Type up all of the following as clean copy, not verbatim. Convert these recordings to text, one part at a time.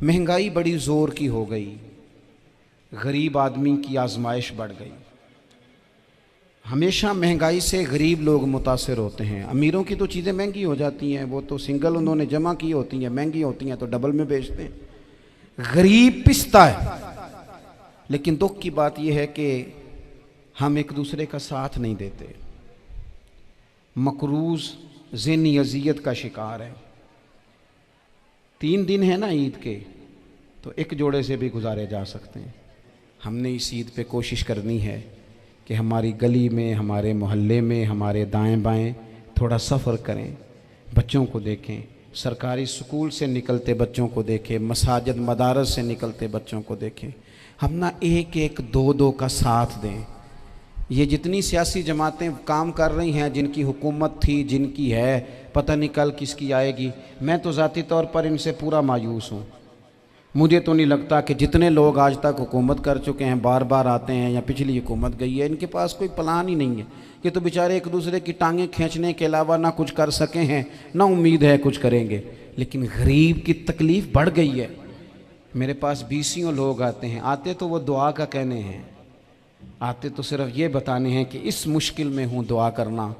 महंगाई बड़ी ज़ोर की हो गई, गरीब आदमी की आजमाइश बढ़ गई। हमेशा महंगाई से गरीब लोग मुतासिर होते हैं। अमीरों की तो चीज़ें महंगी हो जाती हैं, वो तो सिंगल उन्होंने जमा की होती हैं, महंगी होती हैं तो डबल में बेचते हैं। गरीब पिसता है। लेकिन दुख की बात यह है कि हम एक दूसरे का साथ नहीं देते। मकरूज़ ज़हनी अज़ियत का शिकार है। 3 दिन है ना ईद के, तो एक जोड़े से भी गुजारे जा सकते हैं। हमने इस ईद पे कोशिश करनी है कि हमारी गली में, हमारे मोहल्ले में, हमारे दाएं बाएं थोड़ा सफ़र करें, बच्चों को देखें, सरकारी स्कूल से निकलते बच्चों को देखें, मसाजिद मदारस से निकलते बच्चों को देखें। हम ना एक एक दो दो का साथ दें। ये जितनी सियासी जमातें काम कर रही हैं, जिनकी हुकूमत थी, जिनकी है, पता नहीं कल किसकी आएगी, मैं तो ज़ाती तौर पर इनसे पूरा मायूस हूँ। मुझे तो नहीं लगता कि जितने लोग आज तक हुकूमत कर चुके हैं, बार बार आते हैं या पिछली हुकूमत गई है, इनके पास कोई प्लान ही नहीं है। कि तो बेचारे एक दूसरे की टांगें खींचने के अलावा ना कुछ कर सके हैं, ना उम्मीद है कुछ करेंगे। लेकिन गरीब की तकलीफ़ बढ़ गई है। मेरे पास 20 लोग आते हैं, आते तो वो दुआ का कहने हैं, आते तो सिर्फ ये बताने हैं कि इस मुश्किल में हूँ, दुआ करना।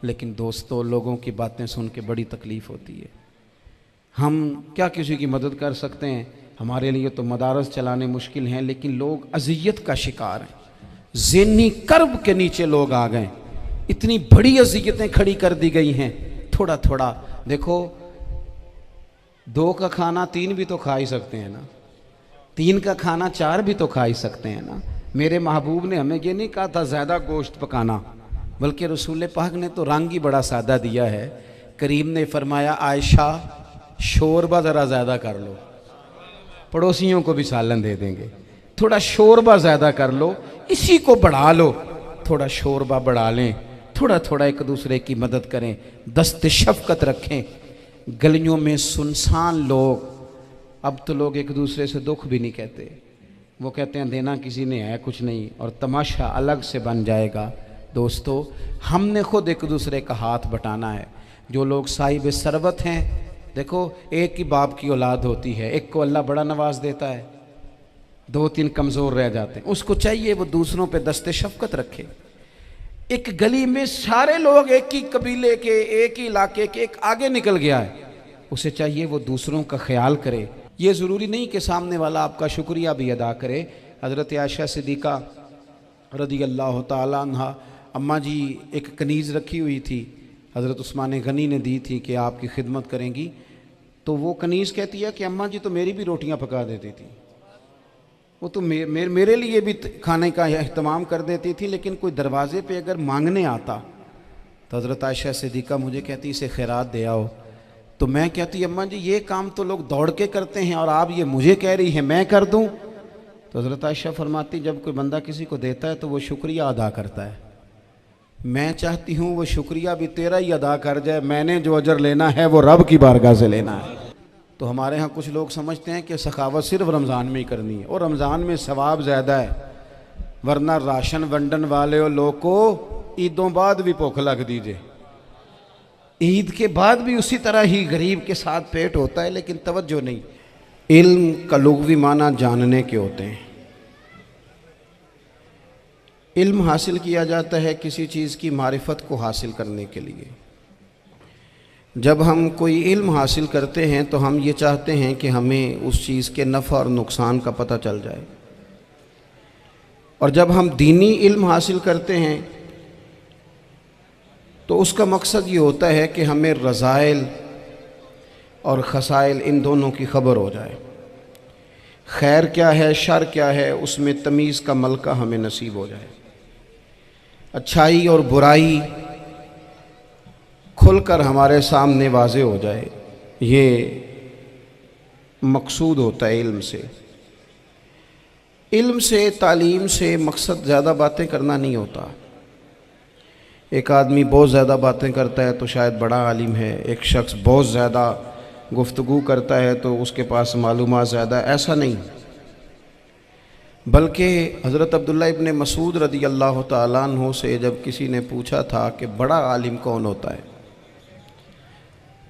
लेकिन दोस्तों, लोगों की बातें सुन के बड़ी तकलीफ़ होती है। हम क्या किसी की मदद कर सकते हैं? हमारे लिए तो मदारस चलाने मुश्किल हैं, लेकिन लोग अज़ियत का शिकार हैं। ज़हनी कर्ब के नीचे लोग आ गए। इतनी बड़ी अज़ियतें खड़ी कर दी गई हैं। थोड़ा थोड़ा देखो, 2 का खाना 3 भी तो खा ही सकते हैं ना, 3 का खाना 4 भी तो खा ही सकते हैं ना। मेरे महबूब ने हमें ये नहीं कहा था ज़्यादा गोश्त पकाना, बल्कि रसूल पाक ने तो रंग ही बड़ा सादा दिया है। करीम ने फरमाया, आयशा शोरबा ज़रा ज़्यादा कर लो, पड़ोसियों को भी सालन दे देंगे। थोड़ा शोरबा ज़्यादा कर लो, इसी को बढ़ा लो, थोड़ा शोरबा बढ़ा लें, थोड़ा थोड़ा एक दूसरे की मदद करें, दस्त शफ़क़त रखें। गलियों में सुनसान लोग, अब तो लोग एक दूसरे से दुख भी नहीं कहते, वो कहते हैं देना किसी ने है कुछ नहीं, और तमाशा अलग से बन जाएगा। दोस्तों, हमने खुद एक दूसरे का हाथ बटाना है। जो लोग साहिब सरबत हैं, देखो एक ही बाप की औलाद होती है, एक को अल्लाह बड़ा नवाज देता है, 2-3 कमज़ोर रह जाते हैं। उसको चाहिए वो दूसरों पे दस्ते शफ़क़त रखे। एक गली में सारे लोग एक ही कबीले के, एक ही इलाके के, एक आगे निकल गया है, उसे चाहिए वो दूसरों का ख्याल करे। ये ज़रूरी नहीं कि सामने वाला आपका शुक्रिया भी अदा करे। हज़रत आयशा सिद्दीक़ा रज़ी अल्लाह ताला अन्हा, अम्मा जी एक कनीज़ रखी हुई थी, हज़रत उस्मान गनी ने दी थी कि आपकी खिदमत करेंगी। तो वो कनीज़ कहती है कि अम्मा जी तो मेरी भी रोटियां पका देती थी, वो तो मेरे लिए भी खाने का अहतमाम कर देती थी, लेकिन कोई दरवाज़े पे अगर मांगने आता तो हज़रत आयशा सिद्दीक़ा मुझे कहती इसे खैरात दे आओ। तो मैं कहती अम्मा जी ये काम तो लोग दौड़ के करते हैं और आप ये मुझे कह रही हैं मैं कर दूं? तो हज़रत आयशा फरमाती जब कोई बंदा किसी को देता है तो वो शुक्रिया अदा करता है। मैं चाहती हूँ वो शुक्रिया भी तेरा ही अदा कर जाए, मैंने जो अजर लेना है वो रब की बारगाह से लेना है। तो हमारे यहाँ कुछ लोग समझते हैं कि सखावत सिर्फ रमज़ान में ही करनी है, और रमज़ान में सवाब ज़्यादा है, वरना राशन वंडन वाले और लोग को ईदों बाद भी भूख लग दीजिए, ईद के बाद भी उसी तरह ही गरीब के साथ पेट होता है, लेकिन तवज्जो नहीं। इल्म का लुग़वी माना जानने के होते हैं। इल्म हासिल किया जाता है किसी चीज़ की मारिफत को हासिल करने के लिए। जब हम कोई इल्म हासिल करते हैं तो हम ये चाहते हैं कि हमें उस चीज़ के नफ़ा और नुकसान का पता चल जाए। और जब हम दीनी इल्म हासिल करते हैं तो उसका मकसद ये होता है कि हमें रज़ाइल और खसाइल इन दोनों की खबर हो जाए। खैर क्या है, शर क्या है, उसमें तमीज़ का मलका हमें नसीब हो जाए। अच्छाई और बुराई खुलकर हमारे सामने वाज़े हो जाए, ये मकसूद होता है इल्म से। इल्म से, तालीम से मकसद ज़्यादा बातें करना नहीं होता। एक आदमी बहुत ज़्यादा बातें करता है तो शायद बड़ा आलिम है, एक शख्स बहुत ज़्यादा गुफ्तगू करता है तो उसके पास मालूमात ज़्यादा, ऐसा नहीं। बल्कि हज़रत अब्दुल्लाह इब्न मसूद रज़ी अल्लाह ताला अन्हु से जब किसी ने पूछा था कि बड़ा आलिम कौन होता है,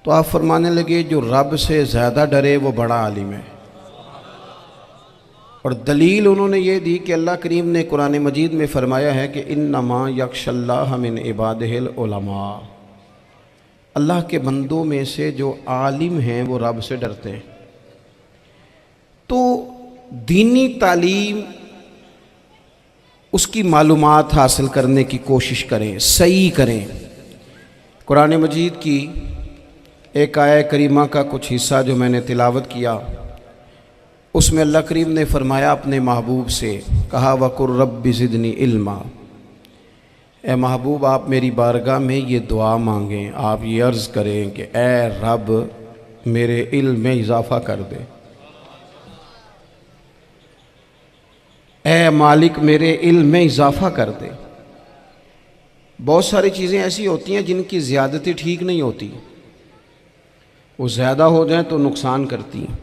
तो आप फरमाने लगे जो रब से ज़्यादा डरे वो बड़ा आलिम है। اور دلیل انہوں نے یہ دی کہ اللہ کریم نے قرآن مجید میں فرمایا ہے کہ انما یخشی اللہ من عبادہ العلماء، اللہ کے بندوں میں سے جو عالم ہیں وہ رب سے ڈرتے ہیں۔ تو دینی تعلیم، اس کی معلومات حاصل کرنے کی کوشش کریں، صحیح کریں۔ قرآن مجید کی ایک آیہ کریمہ کا کچھ حصہ جو میں نے تلاوت کیا، اس میں اللہ کریم نے فرمایا اپنے محبوب سے، کہا وَقُلْ رَبِّ زِدْنِی عِلْمًا، اے محبوب آپ میری بارگاہ میں یہ دعا مانگیں، آپ یہ عرض کریں کہ اے رب میرے علم میں اضافہ کر دے، اے مالک میرے علم میں اضافہ کر دے۔ بہت ساری چیزیں ایسی ہوتی ہیں جن کی زیادتی ٹھیک نہیں ہوتی، وہ زیادہ ہو جائیں تو نقصان کرتی ہیں،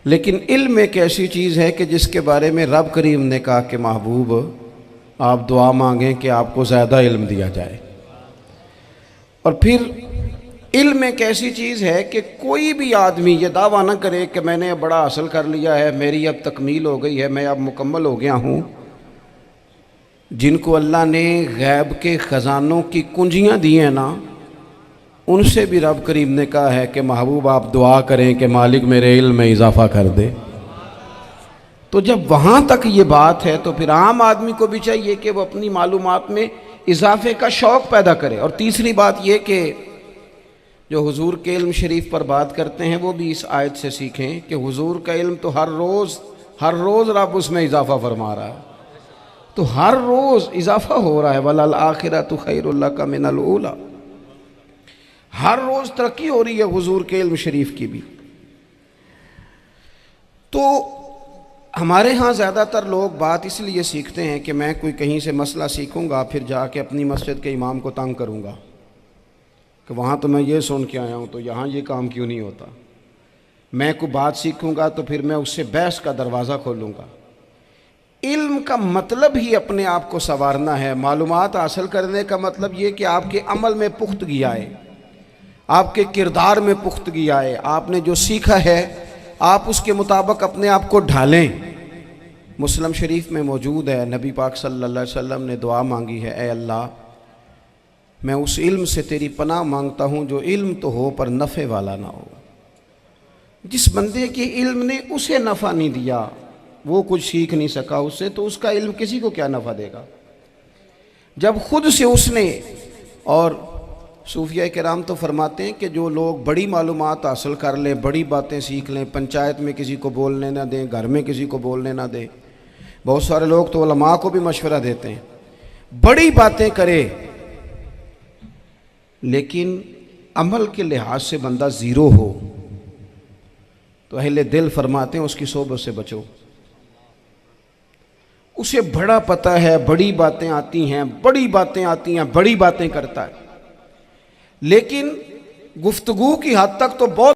لیکن علم ایک ایسی چیز ہے کہ جس کے بارے میں رب کریم نے کہا کہ محبوب آپ دعا مانگیں کہ آپ کو زیادہ علم دیا جائے۔ اور پھر علم ایک ایسی چیز ہے کہ کوئی بھی آدمی یہ دعویٰ نہ کرے کہ میں نے بڑا حاصل کر لیا ہے، میری اب تکمیل ہو گئی ہے، میں اب مکمل ہو گیا ہوں۔ جن کو اللہ نے غیب کے خزانوں کی کنجیاں دی ہیں نا، ان سے بھی رب کریم نے کہا ہے کہ محبوب آپ دعا کریں کہ مالک میرے علم میں اضافہ کر دے۔ تو جب وہاں تک یہ بات ہے تو پھر عام آدمی کو بھی چاہیے کہ وہ اپنی معلومات میں اضافے کا شوق پیدا کرے۔ اور تیسری بات یہ کہ جو حضور کے علم شریف پر بات کرتے ہیں وہ بھی اس آیت سے سیکھیں کہ حضور کا علم تو ہر روز رب اس میں اضافہ فرما رہا ہے، تو ہر روز اضافہ ہو رہا ہے۔ وَلَلْآخِرَةُ خَيْرٌ لَكَ مِنَ الْأُولَىٰ، ہر روز ترقی ہو رہی ہے حضور کے علم شریف کی بھی۔ تو ہمارے ہاں زیادہ تر لوگ بات اس لیے سیکھتے ہیں کہ میں کوئی کہیں سے مسئلہ سیکھوں گا پھر جا کے اپنی مسجد کے امام کو تنگ کروں گا کہ وہاں تو میں یہ سن کے آیا ہوں تو یہاں یہ کام کیوں نہیں ہوتا۔ میں کوئی بات سیکھوں گا تو پھر میں اس سے بحث کا دروازہ کھولوں گا۔ علم کا مطلب ہی اپنے آپ کو سنوارنا ہے۔ معلومات حاصل کرنے کا مطلب یہ کہ آپ کے عمل میں پختگی آئے، آپ کے کردار میں پختگی آئے، آپ نے جو سیکھا ہے آپ اس کے مطابق اپنے آپ کو ڈھالیں۔ مسلم شریف میں موجود ہے، نبی پاک صلی اللہ علیہ وسلم نے دعا مانگی ہے، اے اللہ میں اس علم سے تیری پناہ مانگتا ہوں جو علم تو ہو پر نفع والا نہ ہو۔ جس بندے کے علم نے اسے نفع نہیں دیا، وہ کچھ سیکھ نہیں سکا اس سے، تو اس کا علم کسی کو کیا نفع دے گا۔ جب خود سے اس نے، اور صوفیہ کرام تو فرماتے ہیں کہ جو لوگ بڑی معلومات حاصل کر لیں، بڑی باتیں سیکھ لیں، پنچایت میں کسی کو بولنے نہ دیں، گھر میں کسی کو بولنے نہ دیں، بہت سارے لوگ تو علماء کو بھی مشورہ دیتے ہیں، بڑی باتیں کرے لیکن عمل کے لحاظ سے بندہ زیرو ہو تو اہل دل فرماتے ہیں اس کی صحبت سے بچو۔ اسے بڑا پتہ ہے، بڑی باتیں آتی ہیں، بڑی باتیں کرتا ہے، لیکن گفتگو کی حد تک تو بہت